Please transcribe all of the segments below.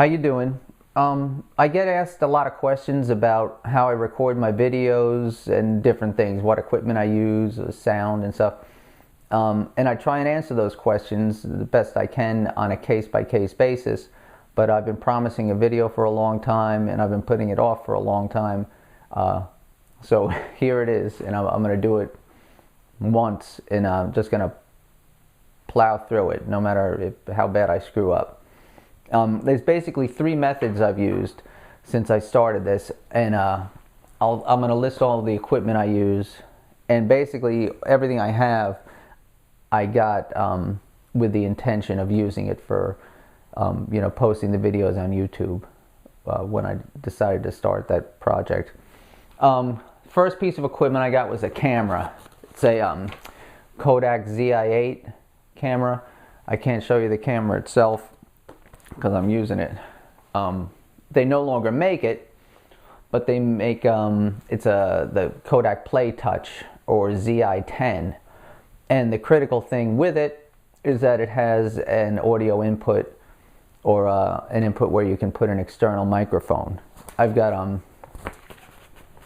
How you doing? I get asked a lot of questions about how I record my videos and different things, what equipment I use, the sound and stuff. And I try and answer those questions the best I can on a case-by-case basis. But I've been promising a video for a long time, and I've been putting it off for a long time. So here it is, and I'm going to do it once, and I'm just going to plow through it, no matter how bad I screw up. There's basically three methods I've used since I started this, and I'm going to list all the equipment I use, and basically everything I have I got with the intention of using it for posting the videos on YouTube when I decided to start that project. First piece of equipment I got was a camera. It's a Kodak ZI-8 camera. I can't show you the camera itself because I'm using it. They no longer make it, but they make it's the Kodak Playtouch or ZI-10, and the critical thing with it is that it has an audio input or an input where you can put an external microphone. I've got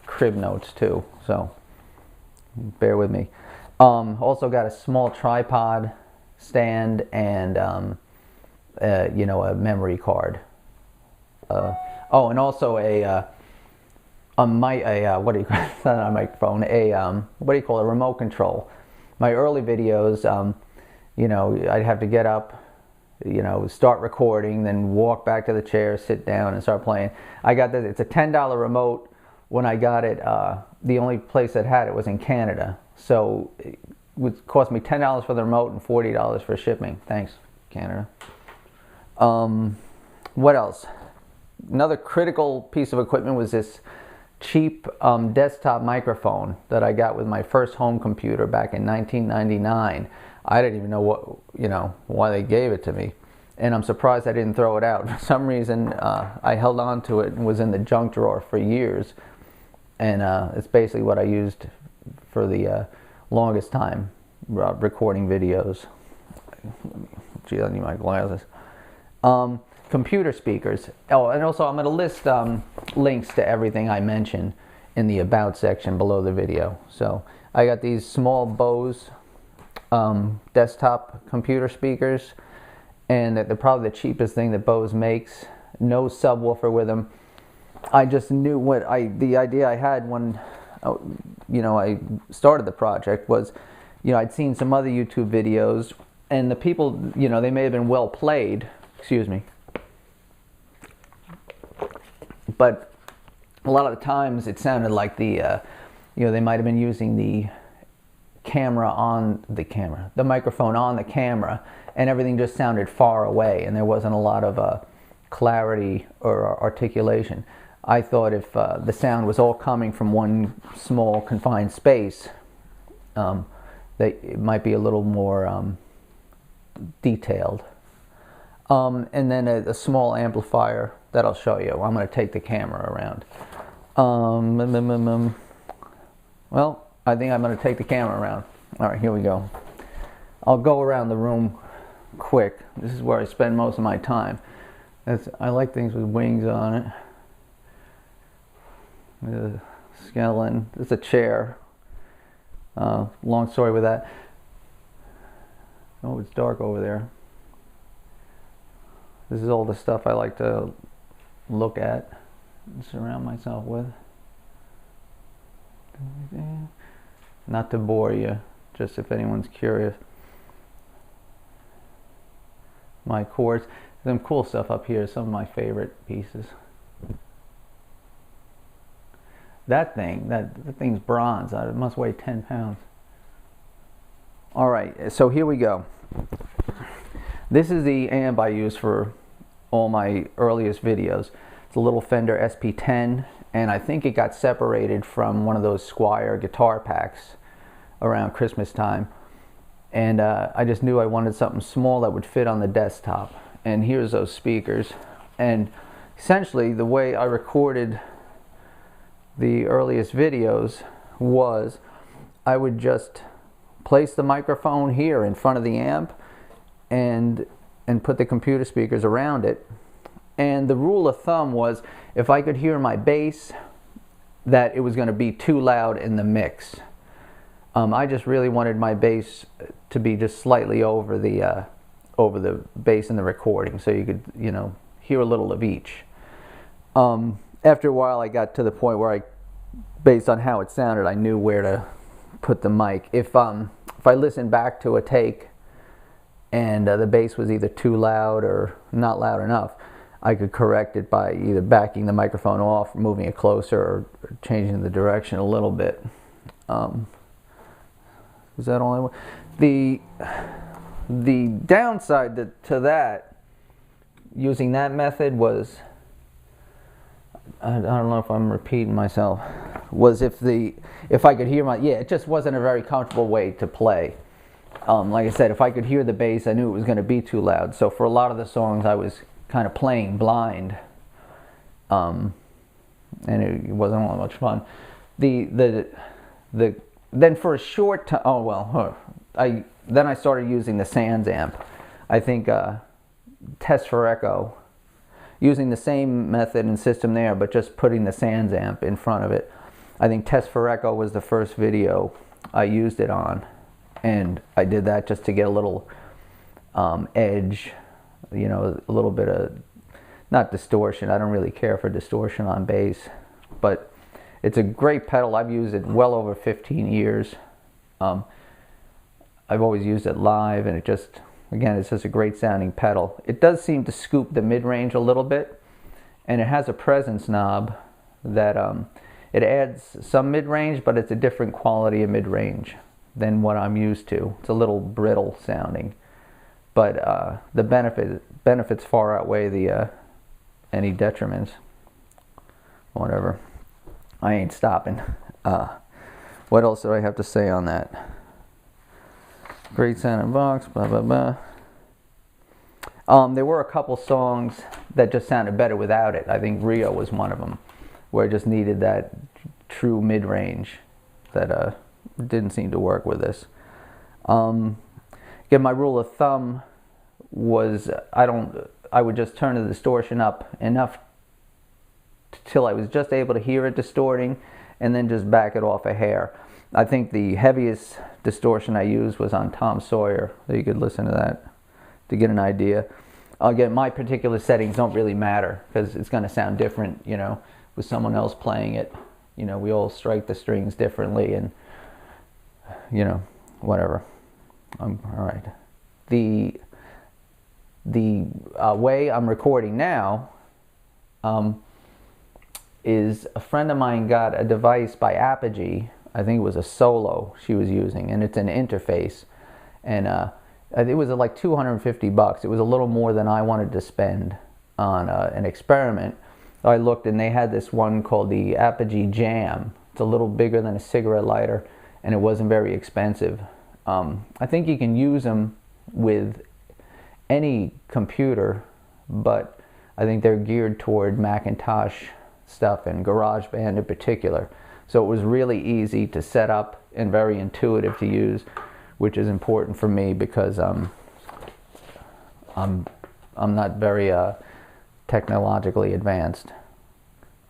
crib notes too, so bear with me. Also got a small tripod stand and a memory card. Oh, and also a what do you call it? Not a microphone. What do you call it? A remote control. My early videos, I'd have to get up, start recording, then walk back to the chair, sit down, and start playing. I got this. It's a $10 remote. When I got it, the only place that had it was in Canada, so it would cost me $10 for the remote and $40 for shipping. Thanks, Canada. What else? Another critical piece of equipment was this cheap desktop microphone that I got with my first home computer back in 1999. I didn't even know why they gave it to me, and I'm surprised I didn't throw it out. For some reason, I held on to it and was in the junk drawer for years, and it's basically what I used for the longest time recording videos. Gee, I need my glasses. Computer speakers. Oh, and also I'm going to list links to everything I mentioned in the About section below the video. So I got these small Bose desktop computer speakers, and they're probably the cheapest thing that Bose makes. No subwoofer with them. I just knew the idea I had when I started the project was, I'd seen some other YouTube videos, and the people, they may have been well played. Excuse me. But a lot of the times it sounded like they might have been using the microphone on the camera, and everything just sounded far away, and there wasn't a lot of clarity or articulation. I thought if the sound was all coming from one small confined space, that it might be a little more detailed. And then a small amplifier that I'll show you. I'm going to take the camera around. Well, I think I'm going to take the camera around. All right, here we go. I'll go around the room quick. This is where I spend most of my time. I like things with wings on it. The skeleton. It's a chair. Long story with that. Oh, it's dark over there. This is all the stuff I like to look at and surround myself with. Not to bore you, just if anyone's curious. My cords. Some cool stuff up here, some of my favorite pieces. That thing's bronze. It must weigh 10 pounds. All right, so here we go. This is the amp I use for all my earliest videos. It's a little Fender SP-10, and I think it got separated from one of those Squier guitar packs around Christmas time. And I just knew I wanted something small that would fit on the desktop. And here's those speakers. And essentially the way I recorded the earliest videos was I would just place the microphone here in front of the amp and put the computer speakers around it, And the rule of thumb was if I could hear my bass, that it was going to be too loud in the mix. I just really wanted my bass to be just slightly over the bass in the recording, so you could, you know, hear a little of each. After a while, I got to the point where based on how it sounded, I knew where to put the mic. If I listened back to a take and the bass was either too loud or not loud enough, I could correct it by either backing the microphone off, moving it closer, or changing the direction a little bit. Is that all I want? The downside to that, using that method, was, I don't know if I'm repeating myself, was if I could hear it just wasn't a very comfortable way to play. Like I said, if I could hear the bass, I knew it was going to be too loud. So for a lot of the songs, I was kind of playing blind, and it wasn't all that much fun. Then for a short time, then I started using the SansAmp. I think Test for Echo, using the same method and system there, but just putting the SansAmp in front of it. I think Test for Echo was the first video I used it on, and I did that just to get a little edge, you know, a little bit of, not distortion. I don't really care for distortion on bass, but it's a great pedal. I've used it well over 15 years. I've always used it live, and it just, again, it's just a great sounding pedal. It does seem to scoop the mid-range a little bit, and it has a presence knob that it adds some mid-range, but it's a different quality of mid-range than what I'm used to. It's a little brittle sounding, but the benefits far outweigh the any detriments. Whatever. I ain't stopping. What else do I have to say on that? Great sounding box, blah, blah, blah. There were a couple songs that just sounded better without it. I think Rio was one of them, where it just needed that true mid-range that didn't seem to work with this. Again, my rule of thumb was I would just turn the distortion up enough till I was just able to hear it distorting, and then just back it off a hair. I think the heaviest distortion I used was on Tom Sawyer. So you could listen to that to get an idea. Again, my particular settings don't really matter, because it's going to sound different, you know, with someone else playing it. You know, we all strike the strings differently, and, you know, whatever. All right. The way I'm recording now is a friend of mine got a device by Apogee. I think it was a Solo she was using, and it's an interface, and it was like $250. It was a little more than I wanted to spend on an experiment. So I looked, and they had this one called the Apogee Jam. It's a little bigger than a cigarette lighter, and it wasn't very expensive. I think you can use them with any computer, but I think they're geared toward Macintosh stuff and GarageBand in particular. So it was really easy to set up and very intuitive to use, which is important for me because I'm not very technologically advanced.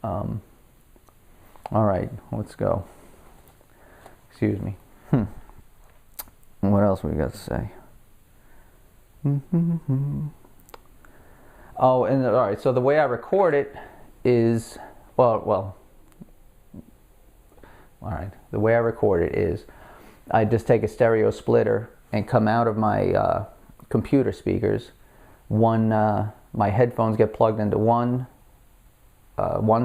All right, let's go. Excuse me. What else we got to say? Oh, and all right. So the way I record it is all right. The way I record it is I just take a stereo splitter and come out of my computer speakers. My headphones get plugged into one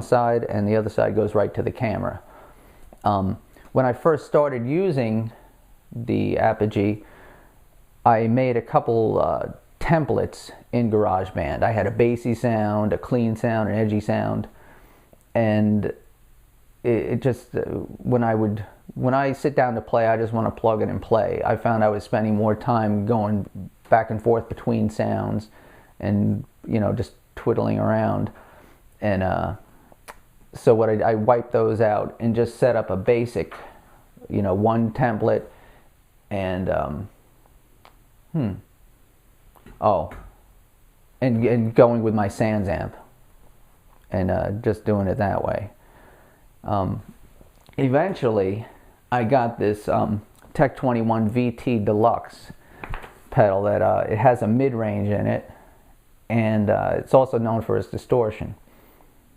side, and the other side goes right to the camera. When I first started using the Apogee, I made a couple templates in GarageBand. I had a bassy sound, a clean sound, an edgy sound, and it just when I sit down to play, I just want to plug it and play. I found I was spending more time going back and forth between sounds, and just twiddling around, and so what I wiped those out and just set up a basic, one template, and and going with my SansAmp and just doing it that way. Eventually, I got this Tech 21 VT Deluxe pedal that it has a mid-range in it, and it's also known for its distortion,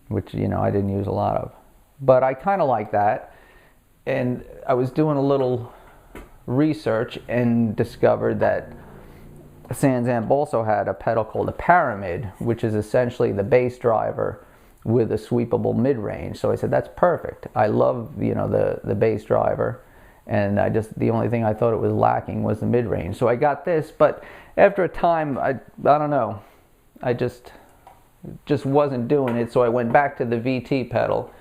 which, you know, I didn't use a lot of. But I kind of like that, and I was doing a little research and discovered that SansAmp also had a pedal called a Pyramid, which is essentially the bass driver with a sweepable mid-range. So I said, that's perfect. I love, you know, the bass driver, and the only thing I thought it was lacking was the mid-range. So I got this, but after a time, I don't know, I just wasn't doing it. So I went back to the VT pedal,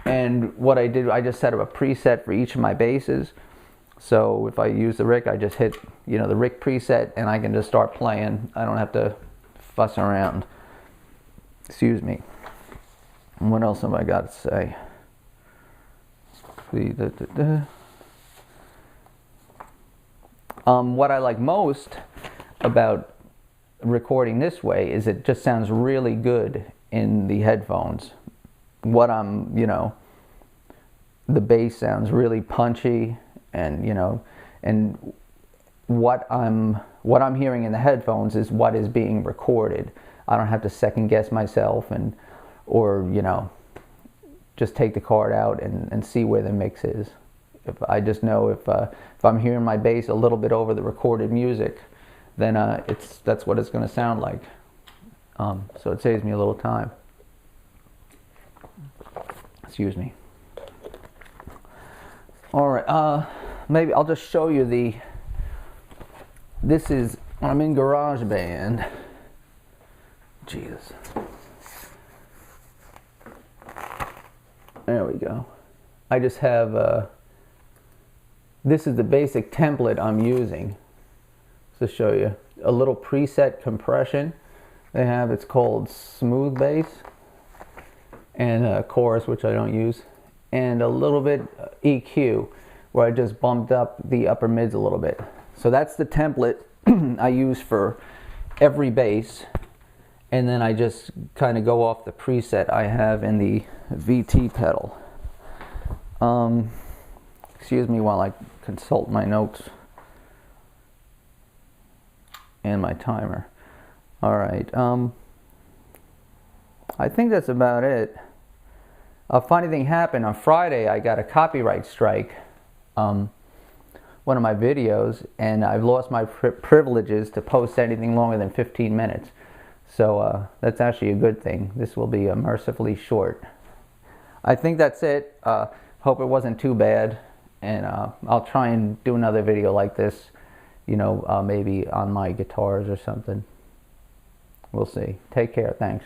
and what I did, I just set up a preset for each of my basses. So if I use the Rick, I just hit, you know, the Rick preset, and I can just start playing. I don't have to fuss around. Excuse me. And what else have I got to say? What I like most about recording this way is it just sounds really good in the headphones. You know, the bass sounds really punchy, and, you know, and what I'm hearing in the headphones is what is being recorded. I don't have to second guess myself or, you know, just take the card out and see where the mix is. If I just know if I'm hearing my bass a little bit over the recorded music, then that's what it's going to sound like. So it saves me a little time. Excuse me. All right, maybe I'll just show you this is, I'm in GarageBand. Jesus. There we go. I just have, this is the basic template I'm using to show you. A little preset compression they have, it's called smooth bass, and a chorus, which I don't use, and a little bit EQ, where I just bumped up the upper mids a little bit. So that's the template I use for every bass, and then I just kind of go off the preset I have in the VT pedal. Excuse me while I consult my notes and my timer. All right, I think that's about it. A funny thing happened on Friday. I got a copyright strike, one of my videos, and I've lost my privileges to post anything longer than 15 minutes. So that's actually a good thing. This will be mercifully short. I think that's it. Hope it wasn't too bad, and I'll try and do another video like this, you know, maybe on my guitars or something. We'll see. Take care. Thanks.